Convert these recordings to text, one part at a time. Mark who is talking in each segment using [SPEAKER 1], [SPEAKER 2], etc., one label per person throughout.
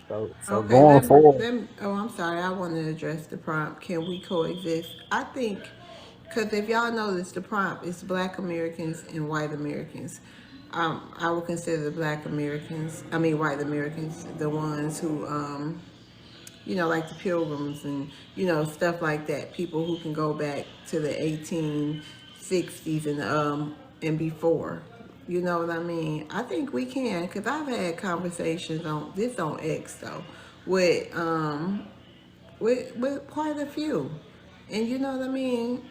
[SPEAKER 1] So
[SPEAKER 2] Okay,
[SPEAKER 1] going forward,
[SPEAKER 2] oh, I'm sorry. I want to address the prompt. Can we coexist? I think, because if y'all notice, the prompt is Black Americans and white Americans. I would consider the Black Americans, I mean white Americans, the ones who, like the Pilgrims and stuff like that. People who can go back to the 1860s and before. You know what I mean? I think we can, because I've had conversations on this on X though, with with quite a few, and you know what I mean.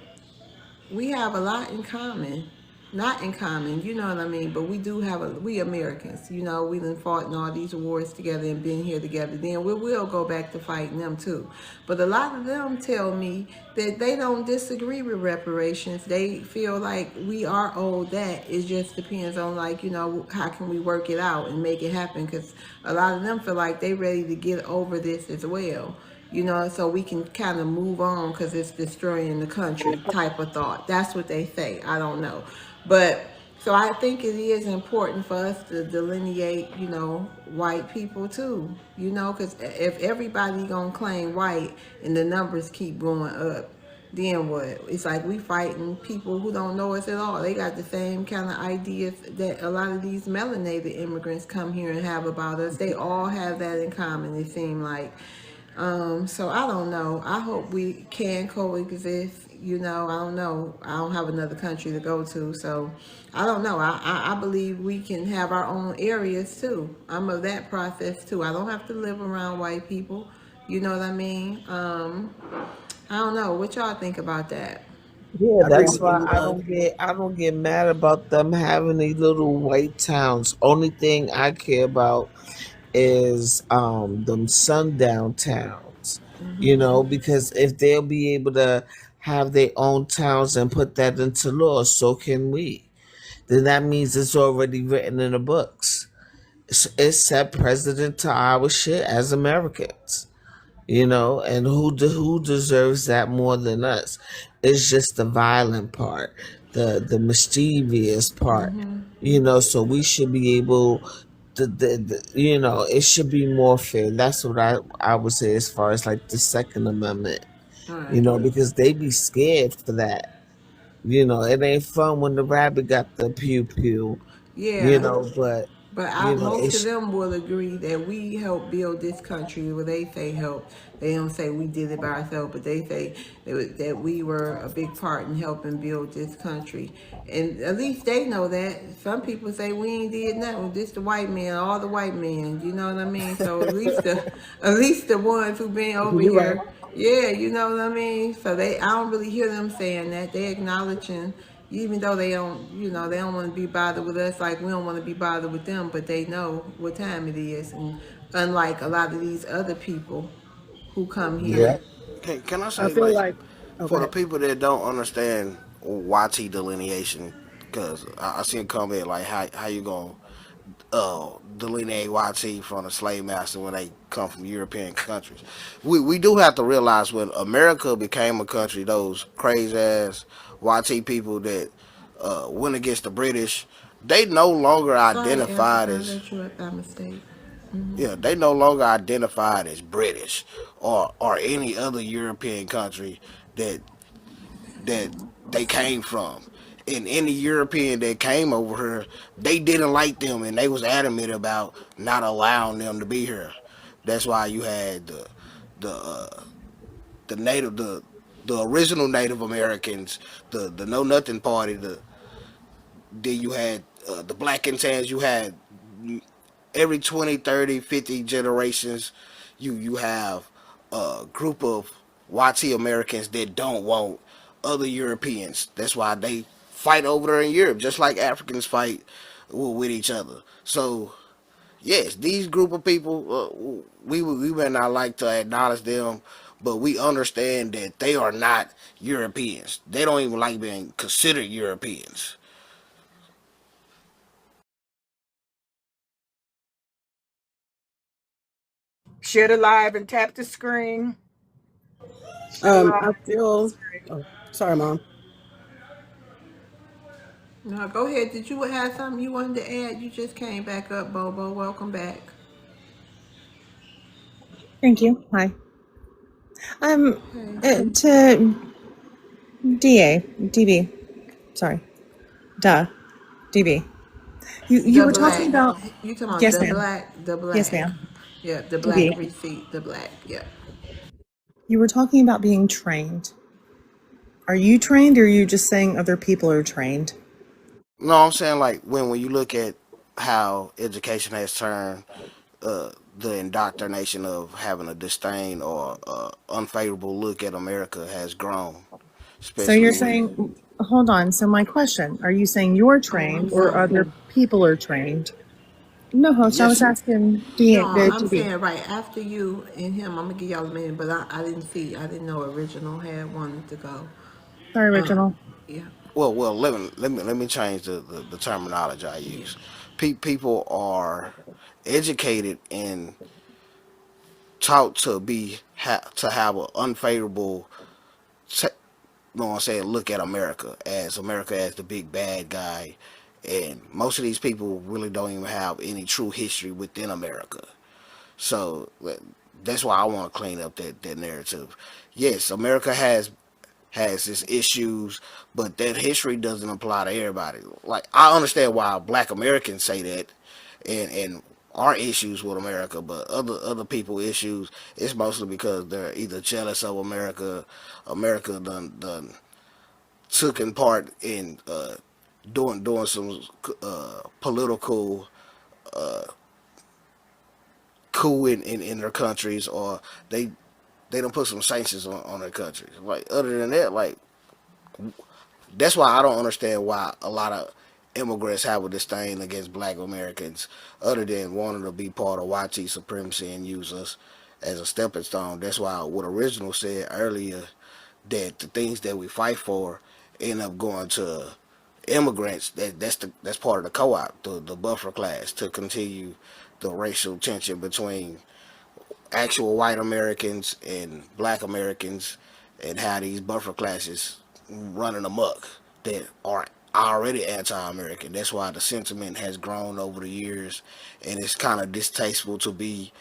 [SPEAKER 2] We have a lot in common. Not in common, you know what I mean, but we do have we Americans, we done fought in all these wars together and been here together. Then we will go back to fighting them too. But a lot of them tell me that they don't disagree with reparations. They feel like we are owed that. It just depends on, like, how can we work it out and make it happen, because a lot of them feel like they ready to get over this as well, so we can kind of move on because it's destroying the country type of thought. That's what they say. I don't know. But so I think it is important for us to delineate, white people too, because if everybody gonna claim white and the numbers keep going up, then what? It's like we fighting people who don't know us at all. They got the same kind of ideas that a lot of these melanated immigrants come here and have about us. They all have that in common, it seems like. So I don't know. I hope we can coexist. I don't know. I don't have another country to go to, so I don't know. I believe we can have our own areas too. I'm of that process too. I don't have to live around white people. You know what I mean? I don't know. What y'all think about that?
[SPEAKER 3] Yeah,
[SPEAKER 1] I agree
[SPEAKER 3] that's
[SPEAKER 1] with you,
[SPEAKER 3] why
[SPEAKER 1] love.
[SPEAKER 3] I don't get mad about them having these little white towns. Only thing I care about is them sundown towns. Because if they'll be able to have their own towns and put that into law, so can we. Then that means it's already written in the books. It set precedent to our shit as Americans. And who deserves that more than us? It's just the violent part, the mischievous part. So we should be able it should be more fair. That's what I would say as far as like the Second Amendment.
[SPEAKER 2] All right.
[SPEAKER 3] Because they be scared for that. It ain't fun when the rabbit got the pew pew.
[SPEAKER 2] Yeah.
[SPEAKER 3] But
[SPEAKER 2] But most of
[SPEAKER 3] it's
[SPEAKER 2] them will agree that we helped build this country. Well, they say help. They don't say we did it by ourselves, but they say that we were a big part in helping build this country. And at least they know that. Some people say we ain't did nothing. This the white man, all the white men. You know what I mean? So at least the ones who been over
[SPEAKER 1] You're right.
[SPEAKER 2] here, yeah, you know what I mean. So I don't really hear them saying that. They acknowledging, even though they don't want to be bothered with us like we don't want to be bothered with them, but they know what time it is. And unlike a lot of these other people who come
[SPEAKER 3] yeah.
[SPEAKER 2] here.
[SPEAKER 4] Can I
[SPEAKER 1] I
[SPEAKER 4] say,
[SPEAKER 1] feel
[SPEAKER 4] like,
[SPEAKER 1] like. Oh, go
[SPEAKER 4] for the
[SPEAKER 1] ahead.
[SPEAKER 4] people that don't understand YT delineation, because I seen a comment like, how you gonna delineate YT from the slave master when they come from European countries? We do have to realize when America became a country, those crazy ass YT people that went against the British, they no longer
[SPEAKER 2] Sorry, Erica,
[SPEAKER 4] identified
[SPEAKER 2] I
[SPEAKER 4] as,
[SPEAKER 2] let you up by mistake.
[SPEAKER 4] yeah, they no longer identified as British or any other European country that that they came from. And any European that came over here, they didn't like them, and they was adamant about not allowing them to be here. That's why you had the the native the original Native Americans, the Know Nothing Party. Then you had the Black and Tans. You had every 20, 30, 50 generations, you have a group of YT Americans that don't want other Europeans. That's why they fight over there in Europe, just like Africans fight with each other. So yes, these group of people, we may not like to acknowledge them, but we understand that they are not Europeans. They don't even like being considered Europeans.
[SPEAKER 5] Share the live and tap the screen. Share the live
[SPEAKER 1] I
[SPEAKER 5] and tap the
[SPEAKER 1] feel.
[SPEAKER 5] screen.
[SPEAKER 1] Oh, sorry, mom.
[SPEAKER 2] No, go ahead. Did you have something you wanted to add? You just came back up, Bobo. Welcome back.
[SPEAKER 1] Thank you. Hi.
[SPEAKER 2] Hey.
[SPEAKER 1] To DB. Sorry. Duh. DB. You
[SPEAKER 2] The
[SPEAKER 1] were talking
[SPEAKER 2] black.
[SPEAKER 1] about.
[SPEAKER 2] You talking about
[SPEAKER 1] Yes,
[SPEAKER 2] the
[SPEAKER 1] ma'am.
[SPEAKER 2] black? The
[SPEAKER 1] Yes,
[SPEAKER 2] black.
[SPEAKER 1] ma'am.
[SPEAKER 2] Yeah, the black
[SPEAKER 1] DB.
[SPEAKER 2] receipt. The black. Yeah.
[SPEAKER 1] You were talking about being trained. Are you trained, or are you just saying other people are trained?
[SPEAKER 4] No, I'm saying like when you look at how education has turned the indoctrination of having a disdain or unfavorable look at America has grown,
[SPEAKER 1] So
[SPEAKER 4] especially
[SPEAKER 1] you're
[SPEAKER 4] with.
[SPEAKER 1] saying, hold on. So my question: are you saying you're
[SPEAKER 2] Oh, I'm
[SPEAKER 1] trained, or
[SPEAKER 2] sorry.
[SPEAKER 1] other people are trained? No, host. I was
[SPEAKER 4] Yes.
[SPEAKER 1] asking
[SPEAKER 2] No, I'm
[SPEAKER 1] DB.
[SPEAKER 2] saying right after you and him. I'm gonna give y'all a minute, but I didn't see. I didn't know original had wanted to go.
[SPEAKER 1] Sorry,
[SPEAKER 2] Um,
[SPEAKER 1] original.
[SPEAKER 2] yeah,
[SPEAKER 4] Well, let me change the terminology I
[SPEAKER 2] yeah.
[SPEAKER 4] use. People are educated and taught to to have an unfavorable, you know what I'm saying, look at America as the big bad guy, and most of these people really don't even have any true history within America. So that's why I want to clean up that narrative. Yes, America has its issues, but that history doesn't apply to everybody. Like I understand why Black Americans say that, and our issues with America, but other people issues, it's mostly because they're either jealous of America. America done took in part in doing some political coup in their countries, or they don't put some sanctions on their countries. Like other than that, like that's why I don't understand why a lot of immigrants have a disdain against Black Americans, other than wanting to be part of YT supremacy and use us as a stepping stone. That's why what Original said earlier, that the things that we fight for end up going to immigrants. That's part of the co-op, the buffer class, to continue the racial tension between actual white Americans and Black Americans, and how these buffer classes running amok that are already anti-American. That's why the sentiment has grown over the years, and it's kind of distasteful to be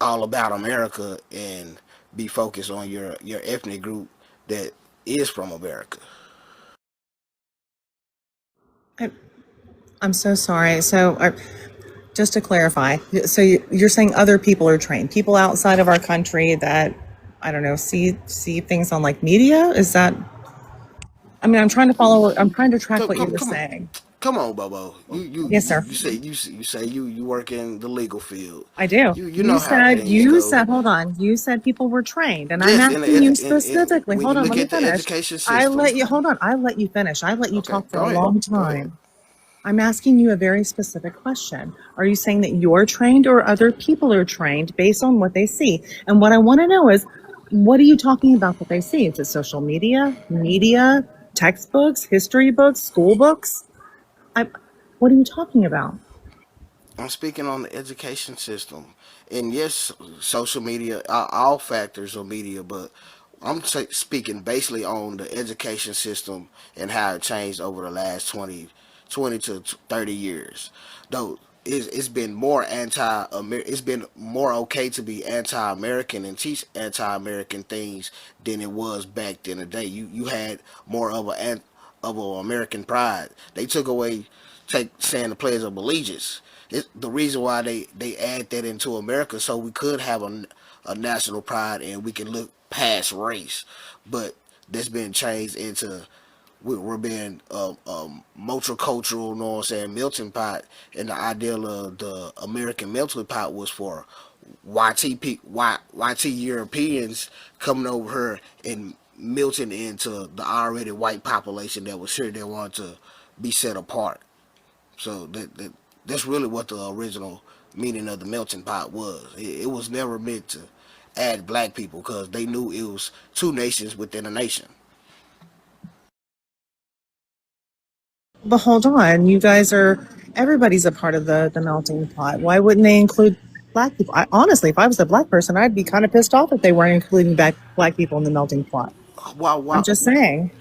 [SPEAKER 4] all about America and be focused on your ethnic group that is from America.
[SPEAKER 1] I, I'm so sorry. So, just to clarify, so you're saying other people are trained, people outside of our country that I don't know see things on like media. Is that? I mean, I'm trying to follow. I'm trying to track
[SPEAKER 4] Come,
[SPEAKER 1] what you
[SPEAKER 4] come,
[SPEAKER 1] were
[SPEAKER 4] come,
[SPEAKER 1] saying.
[SPEAKER 4] come on, Bobo.
[SPEAKER 1] Yes, sir.
[SPEAKER 4] You say you work in the legal field.
[SPEAKER 1] I do.
[SPEAKER 4] You know how things
[SPEAKER 1] You
[SPEAKER 4] go.
[SPEAKER 1] said, hold on. You said people were trained, and I'm
[SPEAKER 4] Yes,
[SPEAKER 1] asking you
[SPEAKER 4] in
[SPEAKER 1] specifically.
[SPEAKER 4] when
[SPEAKER 1] Hold
[SPEAKER 4] you
[SPEAKER 1] on, let
[SPEAKER 4] look
[SPEAKER 1] me
[SPEAKER 4] at the
[SPEAKER 1] finish.
[SPEAKER 4] education
[SPEAKER 1] I
[SPEAKER 4] system.
[SPEAKER 1] let you. Hold on. I let you finish. I let you
[SPEAKER 4] Okay,
[SPEAKER 1] talk for
[SPEAKER 4] go
[SPEAKER 1] a
[SPEAKER 4] ahead.
[SPEAKER 1] long
[SPEAKER 4] Go ahead.
[SPEAKER 1] time. I'm asking you a very specific question. Are you saying that you're trained or other people are trained based on what they see? And what I want to know is, what are you talking about that they see? Is it social media, textbooks, history books, school books? I, what are you talking about?
[SPEAKER 4] I'm speaking on the education system, and yes, social media, all factors of media, but speaking basically on the education system and how it changed over the last 20 to 30 years. Though it's been more it's been more okay to be anti-American and teach anti-American things than it was back in the day. You had more of a American pride. They took away take saying the pledge of allegiance. The reason why they add that into America, so we could have a national pride and we can look past race, but that's been changed into we're being multicultural, you know what I'm saying, melting pot, and the ideal of the American melting pot was for YT Europeans coming over here and melting into the already white population that was sure they wanted to be set apart. So that's really what the original meaning of the melting pot was. It was never meant to add black people because they knew it was two nations within a nation.
[SPEAKER 1] But hold on, you guys are everybody's a part of the melting pot. Why wouldn't they include black people? Honestly, if I was a black person, I'd be kind of pissed off if they weren't including black people in the melting pot. I'm
[SPEAKER 4] Why
[SPEAKER 1] just saying.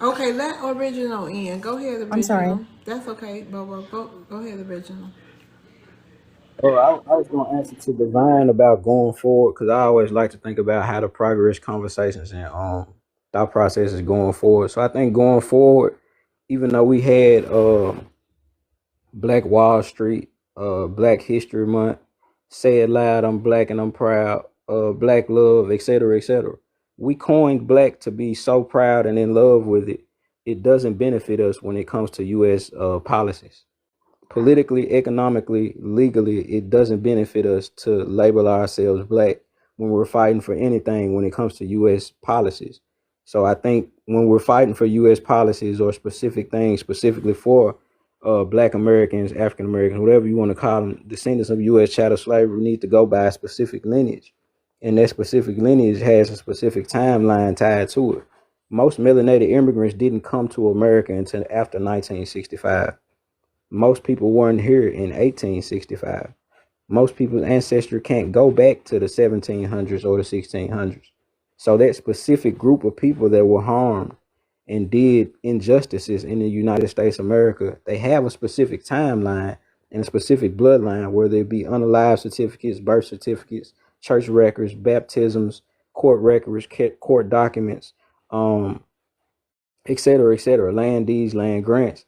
[SPEAKER 2] Okay, let original in. Go ahead,
[SPEAKER 1] I'm sorry.
[SPEAKER 2] original. That's okay, Bobo. Go ahead, original.
[SPEAKER 6] Oh, I was going to answer to Divine about going forward because I always like to think about how to progress conversations and thought processes going forward. So I think going forward, even though we had Black Wall Street, Black History Month, Say It Loud, I'm Black and I'm Proud, Black Love, etc., etc. We coined Black to be so proud and in love with it. It doesn't benefit us when it comes to U.S. Policies politically, economically, legally, it doesn't benefit us to label ourselves black when we're fighting for anything when it comes to U.S. policies. So I think when we're fighting for U.S. policies or specific things, specifically for Black Americans, African Americans, whatever you want to call them, descendants of U.S. chattel slavery, we need to go by a specific lineage. And that specific lineage has a specific timeline tied to it. Most melanated immigrants didn't come to America until after 1965. Most people weren't here in 1865. Most people's ancestry can't go back to the 1700s or the 1600s. So that specific group of people that were harmed and did injustices in the United States of America, they have a specific timeline and a specific bloodline, whether it be unalive certificates, birth certificates, church records, baptisms, court records, court documents, um, et cetera, land deeds, land grants,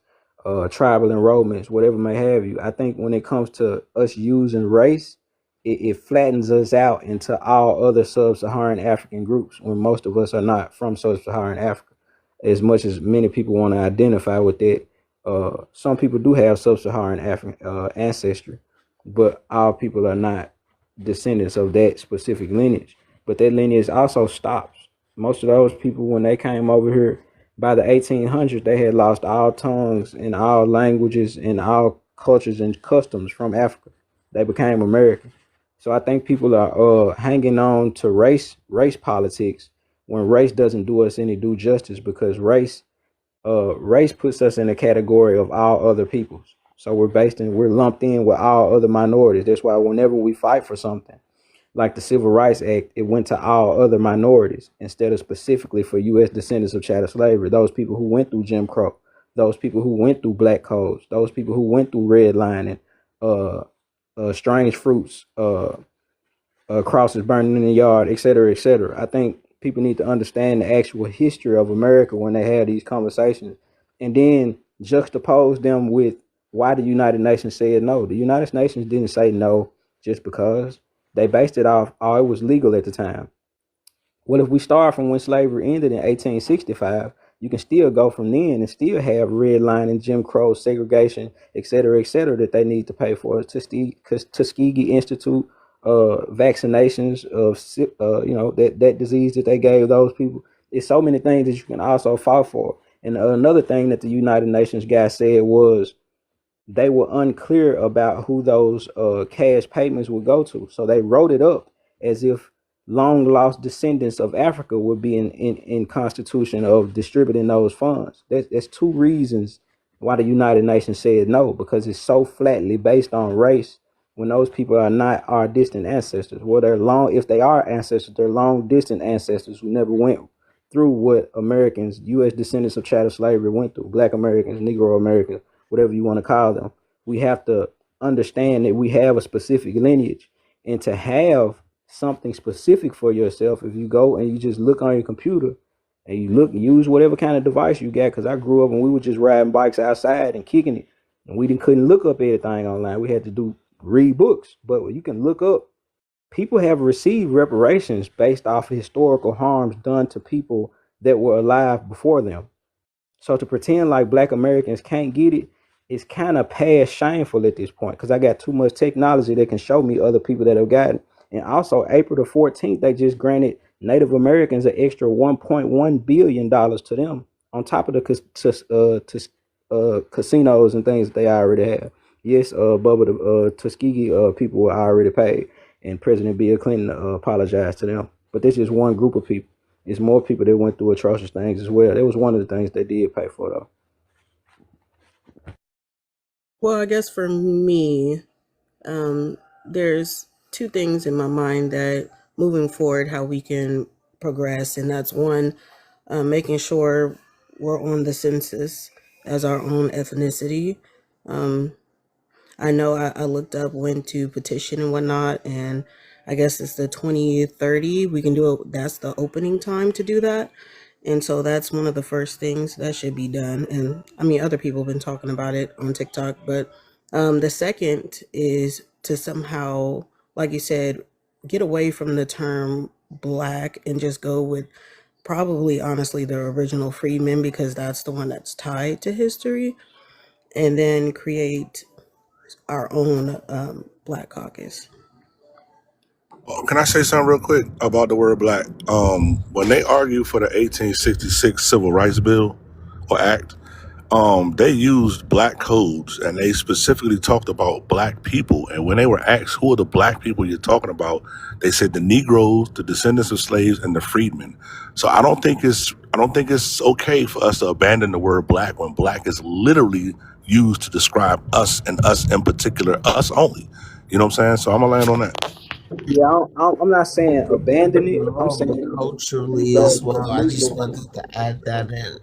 [SPEAKER 6] tribal enrollments, whatever may have you. I think when it comes to us using race, it flattens us out into all other sub-Saharan African groups when most of us are not from sub-Saharan Africa. As much as many people want to identify with that, some people do have sub-Saharan African ancestry, but all people are not descendants of that specific lineage. But that lineage also stops. Most of those people, when they came over here, by the 1800s, they had lost all tongues and all languages and all cultures and customs from Africa. They became American. So I think people are hanging on to race politics when race doesn't do us any due justice because race puts us in a category of all other peoples. So we're lumped in with all other minorities. That's why whenever we fight for something, like the Civil Rights Act, it went to all other minorities instead of specifically for U.S. descendants of chattel slavery, those people who went through Jim Crow, those people who went through black codes, those people who went through redlining, strange fruits, crosses burning in the yard, et cetera, et cetera. I think people need to understand the actual history of America when they have these conversations and then juxtapose them with why the United Nations said no. The United Nations didn't say no just because. They based it off, oh, it was legal at the time. Well, if we start from when slavery ended in 1865, you can still go from then and still have redlining, Jim Crow, segregation, et cetera, that they need to pay for. Tuskegee Institute, vaccinations of, that disease that they gave those people. There's so many things that you can also fight for. And another thing that the United Nations guy said was they were unclear about who those cash payments would go to. So they wrote it up as if long lost descendants of Africa would be in constitution of distributing those funds. That's two reasons why the United Nations said no, because it's so flatly based on race when those people are not our distant ancestors. Well, if they are ancestors, they're long distant ancestors who never went through what Americans, U.S. descendants of chattel slavery went through, Black Americans, Negro Americans, whatever you want to call them. We have to understand that we have a specific lineage, and to have something specific for yourself, if you go and you just look on your computer and use whatever kind of device you got, because I grew up and we were just riding bikes outside and kicking it, and we couldn't look up everything online. We had to read books, but you can look up. People have received reparations based off of historical harms done to people that were alive before them. So to pretend like Black Americans can't get it is kind of past shameful at this point, because I got too much technology that can show me other people that have gotten. And also, April the 14th, they just granted Native Americans an extra $1.1 billion to them on top of the casinos and things that they already have. Yes, Bubba, the Tuskegee people were already paid, and President Bill Clinton apologized to them. But this is one group of people. It's more people that went through atrocious things as well. That was one of the things they did pay for, though.
[SPEAKER 7] Well, I guess for me, there's two things in my mind that moving forward, how we can progress. And that's one, making sure we're on the census as our own ethnicity. I know I looked up when to petition and whatnot, and I guess it's the 2030. We can do it. That's the opening time to do that. And so that's one of the first things that should be done. And I mean, other people have been talking about it on TikTok, but the second is to somehow, like you said, get away from the term black and just go with probably honestly the original freedmen, because that's the one that's tied to history, and then create our own black caucus.
[SPEAKER 8] Can I say something real quick about the word black? When they argue for the 1866 Civil Rights Bill or Act, they used black codes and they specifically talked about black people. And when they were asked, who are the black people you're talking about, they said the Negroes, the descendants of slaves, and the freedmen. So I don't think it's okay for us to abandon the word black when black is literally used to describe us and us in particular, us only. You know what I'm saying? So I'm gonna land on that.
[SPEAKER 6] Yeah, I'm not saying abandon it. I'm
[SPEAKER 3] No, but
[SPEAKER 6] saying
[SPEAKER 3] culturally as
[SPEAKER 6] don't
[SPEAKER 3] well. I
[SPEAKER 6] dilute
[SPEAKER 3] just
[SPEAKER 6] it.
[SPEAKER 3] wanted to add that in,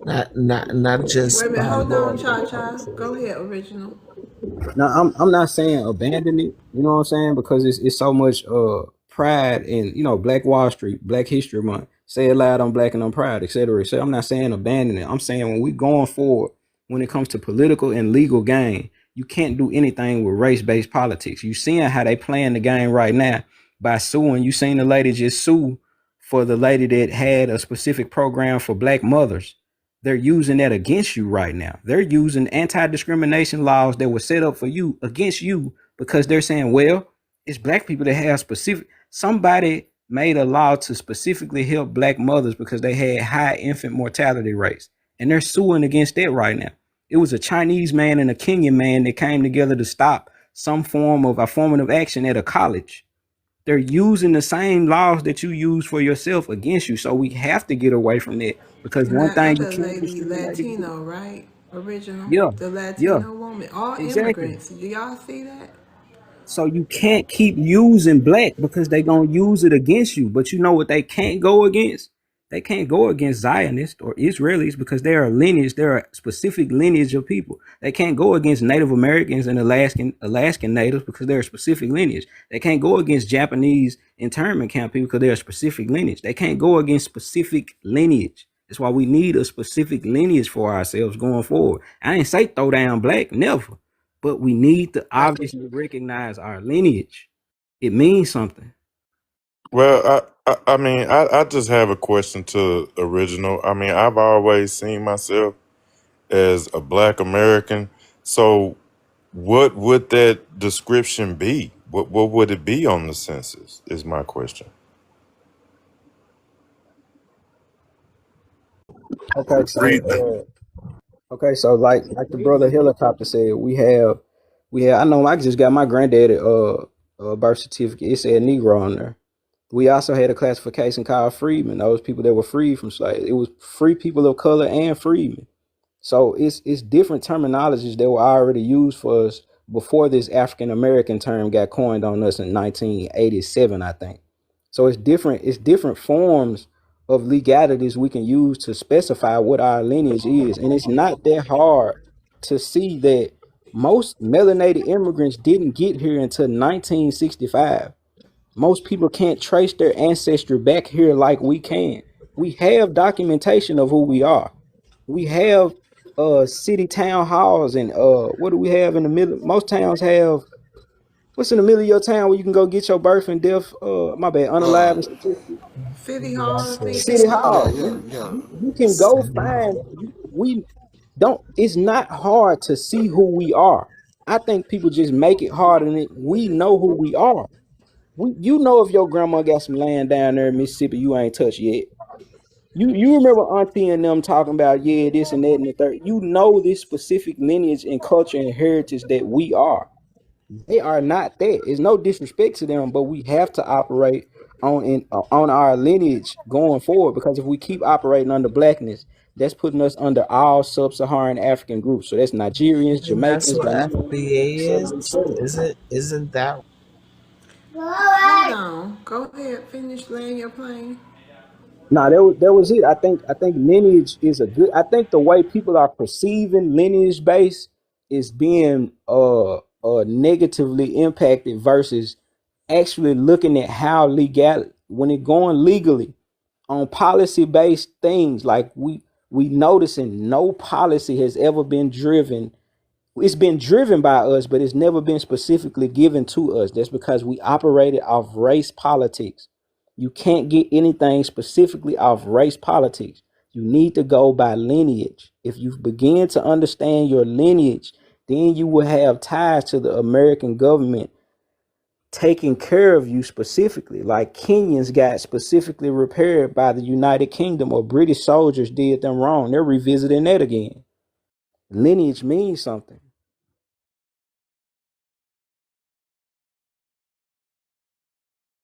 [SPEAKER 3] not
[SPEAKER 2] Wait a
[SPEAKER 3] just
[SPEAKER 2] minute,
[SPEAKER 3] by
[SPEAKER 2] hold on,
[SPEAKER 3] law,
[SPEAKER 2] Cha
[SPEAKER 3] but
[SPEAKER 2] Cha. Go
[SPEAKER 3] culturally.
[SPEAKER 2] ahead, original.
[SPEAKER 6] Now I'm not saying abandon it. You know what I'm saying? Because it's so much pride in, Black Wall Street, Black History Month. Say it loud, I'm black and I'm proud, etc. So I'm not saying abandon it. I'm saying when we going forward, when it comes to political and legal gain, you can't do anything with race based politics. You seeing how they playing the game right now by suing. You seen the lady just sue for the lady that had a specific program for black mothers. They're using that against you right now. They're using anti-discrimination laws that were set up for you against you because they're saying, well, it's black people that have specific. Somebody made a law to specifically help black mothers because they had high infant mortality rates, and they're suing against that right now. It was a Chinese man and a Kenyan man that came together to stop some form of affirmative action at a college. They're using the same laws that you use for yourself against you. So we have to get away from that, because
[SPEAKER 2] And
[SPEAKER 6] one
[SPEAKER 2] that
[SPEAKER 6] thing you
[SPEAKER 2] other
[SPEAKER 6] can't
[SPEAKER 2] lady,
[SPEAKER 6] discriminate against.
[SPEAKER 2] Latino, right? Original,
[SPEAKER 6] Yeah,
[SPEAKER 2] the
[SPEAKER 6] yeah,
[SPEAKER 2] Latino woman, all
[SPEAKER 6] exactly.
[SPEAKER 2] immigrants. Do y'all see that?
[SPEAKER 6] So you can't keep using black because they gonna use it against you. But you know what they can't go against? They can't go against Zionists or Israelis because they are a lineage. They're a specific lineage of people. They can't go against Native Americans and Alaskan natives because they're a specific lineage. They can't go against Japanese internment camp people because they're a specific lineage. They can't go against specific lineage. That's why we need a specific lineage for ourselves going forward. I ain't say throw down black, never. But we need to obviously recognize our lineage. It means something.
[SPEAKER 9] Well, I just have a question to original. I mean, I've always seen myself as a Black American. So, what would that description be? What would it be on the census? Is my question.
[SPEAKER 6] Okay,
[SPEAKER 9] Freedmen.
[SPEAKER 6] so like the brother helicopter said, I know I just got my granddaddy birth certificate. It said Negro on there. We also had a classification called freedmen, those people that were freed from slaves. It was free people of color and freedmen. So it's different terminologies that were already used for us before this African American term got coined on us in 1987, I think. So it's different forms of legalities we can use to specify what our lineage is. And it's not that hard to see that most melanated immigrants didn't get here until 1965. Most people can't trace their ancestry back here like we can. We have documentation of who we are. We have city town halls, and what do we have in the middle? Most towns have, what's in the middle of your town where you can go get your birth and death, my bad, unalive and certificate?
[SPEAKER 2] City
[SPEAKER 3] Yeah,
[SPEAKER 2] Hall and
[SPEAKER 3] so
[SPEAKER 2] things
[SPEAKER 6] City
[SPEAKER 2] like
[SPEAKER 3] yeah,
[SPEAKER 6] hall.
[SPEAKER 2] that.
[SPEAKER 3] yeah, yeah.
[SPEAKER 6] You can go
[SPEAKER 3] City
[SPEAKER 6] find,
[SPEAKER 3] Hall.
[SPEAKER 6] we don't, it's not hard to see who we are. I think people just make it harder than it. We know who we are. You know, if your grandma got some land down there in Mississippi you ain't touched yet. You remember Auntie and them talking about, yeah, this and that and the third. You know this specific lineage and culture and heritage that we are. They are not that. It's no disrespect to them, but we have to operate on our lineage going forward, because if we keep operating under blackness, that's putting us under all sub-Saharan African groups. So that's Nigerians,
[SPEAKER 3] And that's
[SPEAKER 6] Jamaicans,
[SPEAKER 3] what
[SPEAKER 6] Ghanaians,
[SPEAKER 3] FBA
[SPEAKER 6] et cetera, et
[SPEAKER 3] is.
[SPEAKER 6] cetera.
[SPEAKER 3] Isn't that
[SPEAKER 2] Hold on. Go ahead. Finish laying your plane.
[SPEAKER 6] No, that was it. I think lineage is a good. I think the way people are perceiving lineage base is being negatively impacted versus actually looking at how legal when it going legally on policy based things. Like we noticing no policy has ever been driven. It's been driven by us, but it's never been specifically given to us. That's because we operated off race politics. You can't get anything specifically off race politics. You need to go by lineage. If you begin to understand your lineage, then you will have ties to the American government taking care of you specifically. Like Kenyans got specifically repaired by the United Kingdom, or British soldiers did them wrong. They're revisiting that again. Lineage means something.